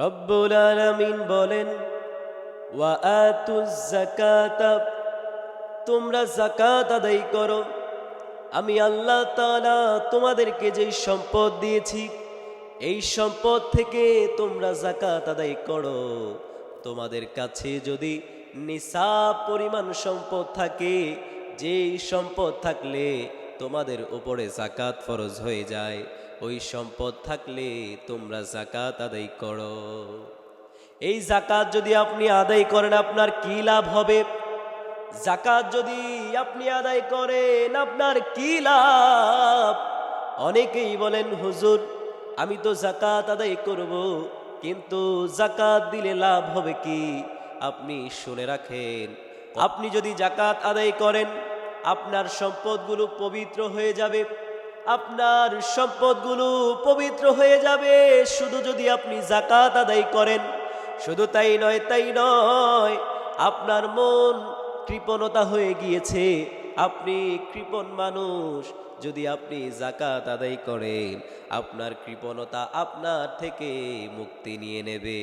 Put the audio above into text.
রব্বুল আলামিন বলেন, ওয়া আতুজ যাকাতা, তোমরা যাকাত আদায় করো। আমি আল্লাহ তাআলা তোমাদেরকে যেই সম্পদ দিয়েছি, এই সম্পদ থেকে তোমরা যাকাত আদায় করো। তোমাদের কাছে যদি নিসাব পরিমাণ সম্পদ থাকে, যেই সম্পদ থাকলে তোমাদের উপরে যাকাত ফরজ হয়ে যায়, ওই সম্পদ থাকলে তোমরা যাকাত আদায় করো। এই যাকাত যদি আপনি আদায় করেন, আপনার কি লাভ হবে? যাকাত যদি আপনি আদায় করেন, আপনার কি লাভ? অনেকেই বলেন, হুজুর আমি তো যাকাত আদায় করব, কিন্তু যাকাত দিলে লাভ হবে কি? আপনি শুনে রাখেন, আপনি যদি যাকাত আদায় করেন, আপনার সম্পদগুলো পবিত্র হয়ে যাবে। আপনার সম্পদগুলো পবিত্র হয়ে যাবে শুধু যদি আপনি যাকাত আদায় করেন। শুধু তাই নয়, আপনার মন কৃপণতা হয়ে গিয়েছে, আপনি কৃপণ মানুষ। যদি আপনি যাকাত আদায় করেন, আপনার কৃপণতা আপনার থেকে মুক্তি নিয়ে নেবে।